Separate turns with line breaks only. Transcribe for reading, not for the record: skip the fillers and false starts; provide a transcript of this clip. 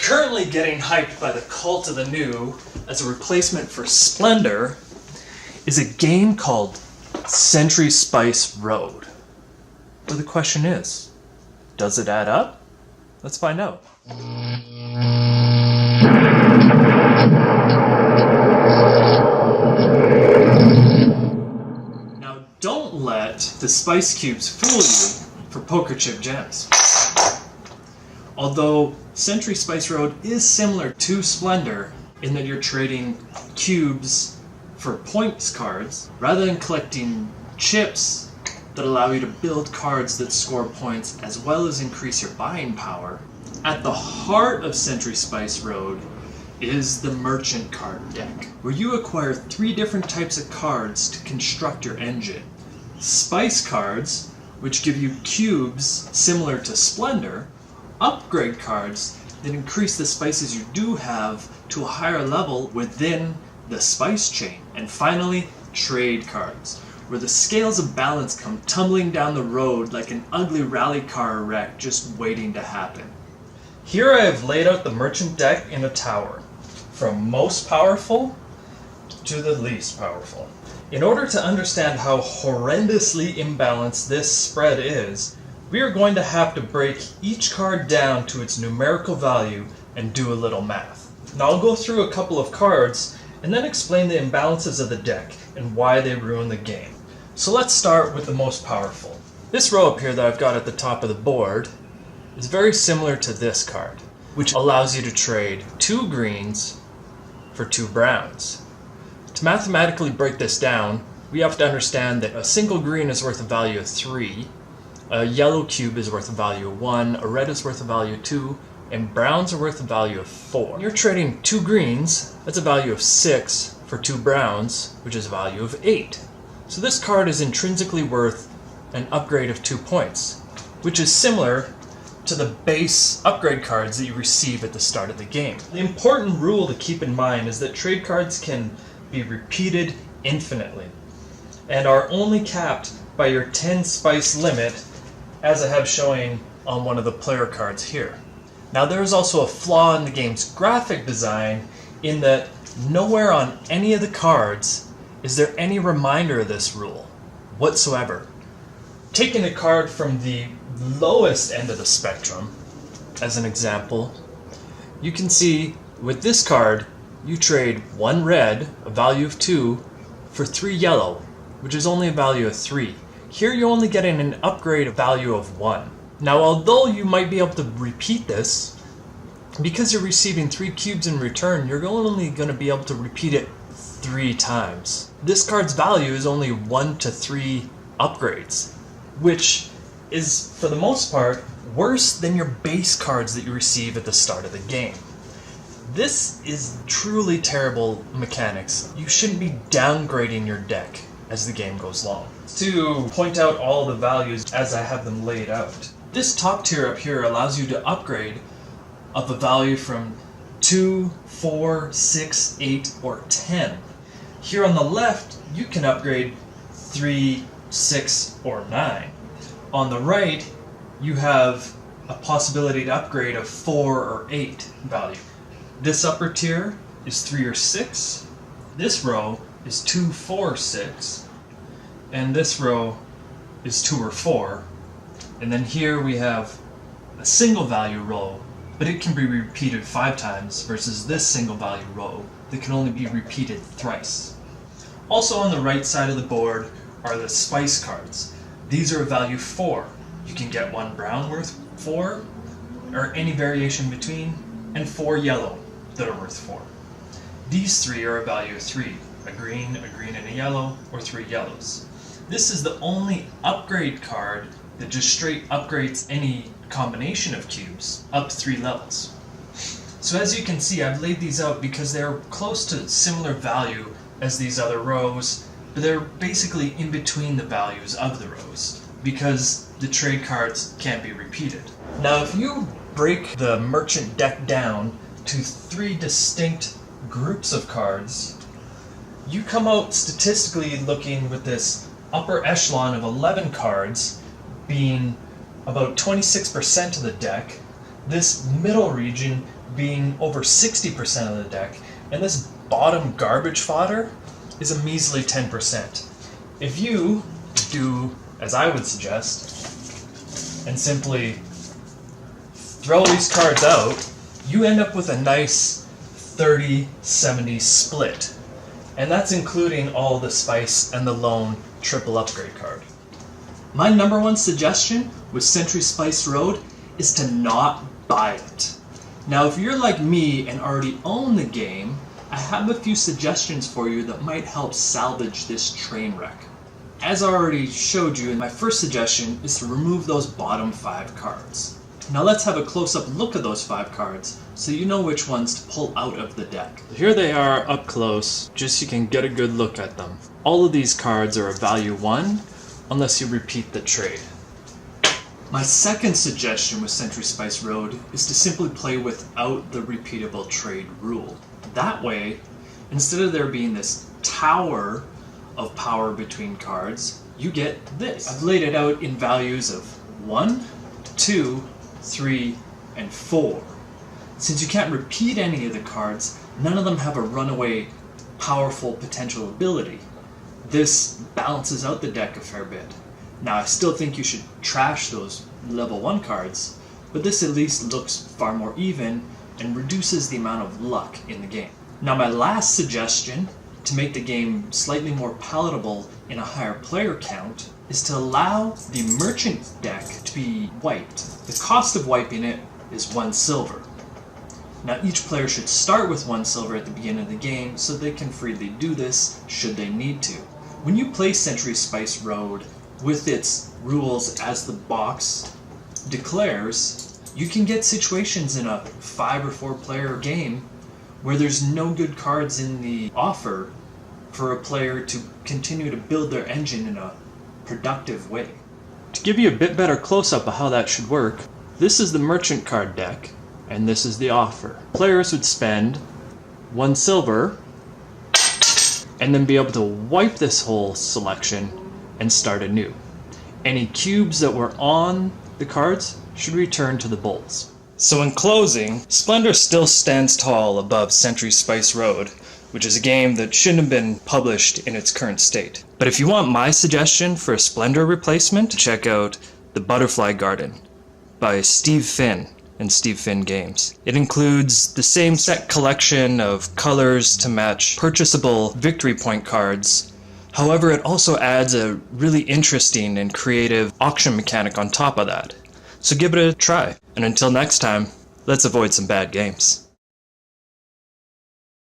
currently getting hyped by the cult of the new as a replacement for Splendor is a game called Century Spice Road. But the question is, does it add up? Let's find out. Now don't let the spice cubes fool you for poker chip gems. Although Century Spice Road is similar to Splendor in that you're trading cubes for points cards, rather than collecting chips that allow you to build cards that score points as well as increase your buying power. At the heart of Century Spice Road is the merchant card deck, where you acquire 3 different types of cards to construct your engine. Spice cards, which give you cubes similar to Splendor, upgrade cards that increase the spices you do have to a higher level within the spice chain, and finally, trade cards, where the scales of balance come tumbling down the road like an ugly rally car wreck just waiting to happen. Here I have laid out the merchant deck in a tower, from most powerful to the least powerful. In order to understand how horrendously imbalanced this spread is, we are going to have to break each card down to its numerical value and do a little math. Now I'll go through a couple of cards and then explain the imbalances of the deck and why they ruin the game. So let's start with the most powerful. This row up here that I've got at the top of the board is very similar to this card, which allows you to trade 2 greens for 2 browns. To mathematically break this down, we have to understand that a single green is worth a value of 3, a yellow cube is worth a value of 1, a red is worth a value of 2, and browns are worth a value of 4. When you're trading 2 greens, that's a value of 6 for 2 browns, which is a value of 8. So this card is intrinsically worth an upgrade of 2 points, which is similar to the base upgrade cards that you receive at the start of the game. The important rule to keep in mind is that trade cards can be repeated infinitely, and are only capped by your 10 spice limit, as I have showing on one of the player cards here. Now there is also a flaw in the game's graphic design in that nowhere on any of the cards is there any reminder of this rule whatsoever. Taking a card from the lowest end of the spectrum, as an example, you can see with this card you trade 1 red, a value of 2, for 3 yellow, which is only a value of 3. Here you're only getting an upgrade value of 1. Now although you might be able to repeat this, because you're receiving 3 cubes in return, you're only going to be able to repeat it 3 times. This card's value is only 1 to 3 upgrades, which is, for the most part, worse than your base cards that you receive at the start of the game. This is truly terrible mechanics. You shouldn't be downgrading your deck as the game goes along. To point out all the values as I have them laid out. This top tier up here allows you to upgrade of a value from 2, 4, 6, 8, or 10. Here on the left, you can upgrade 3, 6, or 9. On the right, you have a possibility to upgrade of 4 or 8 value. This upper tier is 3 or 6. This row is 2, 4, 6. And this row is 2 or 4. And then here we have a single value row, but it can be repeated 5 times versus this single value row that can only be repeated thrice. Also on the right side of the board are the spice cards. These are a value 4. You can get 1 brown worth 4, or any variation between, and 4 yellow that are worth 4. These 3 are a value of 3, a green and a yellow, or 3 yellows. This is the only upgrade card that just straight upgrades any combination of cubes up 3 levels. So as you can see, I've laid these out because they're close to similar value as these other rows, but they're basically in between the values of the rows because the trade cards can't be repeated. Now if you break the merchant deck down to 3 distinct groups of cards, you come out statistically looking with this upper echelon of 11 cards being about 26% of the deck, this middle region being over 60% of the deck, and this bottom garbage fodder is a measly 10%. If you do as I would suggest and simply throw these cards out, you end up with a nice 30-70 split. And that's including all the spice and the lone triple upgrade card. My number one suggestion with Century Spice Road is to not buy it. Now, if you're like me and already own the game, I have a few suggestions for you that might help salvage this train wreck. As I already showed you, my first suggestion is to remove those bottom 5 cards. Now let's have a close-up look at those 5 cards so you know which ones to pull out of the deck. Here they are up close, just so you can get a good look at them. All of these cards are a value 1 unless you repeat the trade. My second suggestion with Century Spice Road is to simply play without the repeatable trade rule. That way, instead of there being this tower of power between cards, you get this. I've laid it out in values of 1, 2, 3, and 4. Since you can't repeat any of the cards, none of them have a runaway powerful potential ability. This balances out the deck a fair bit. Now, I still think you should trash those level 1 cards, but this at least looks far more even and reduces the amount of luck in the game. Now, my last suggestion to make the game slightly more palatable in a higher player count is to allow the merchant deck to be wiped. The cost of wiping it is 1 silver. Now, each player should start with 1 silver at the beginning of the game so they can freely do this should they need to. When you play Century Spice Road with its rules as the box declares, you can get situations in a 5 or 4 player game where there's no good cards in the offer for a player to continue to build their engine in a productive way. To give you a bit better close-up of how that should work, this is the merchant card deck, and this is the offer. Players would spend 1 silver, and then be able to wipe this whole selection and start anew. Any cubes that were on the cards should return to the bowls. So in closing, Splendor still stands tall above Century Spice Road, which is a game that shouldn't have been published in its current state. But if you want my suggestion for a Splendor replacement, check out The Butterfly Garden by Steve Finn and Steve Finn Games. It includes the same set collection of colors to match purchasable victory point cards. However, it also adds a really interesting and creative auction mechanic on top of that. So give it a try. And until next time, let's avoid some bad games.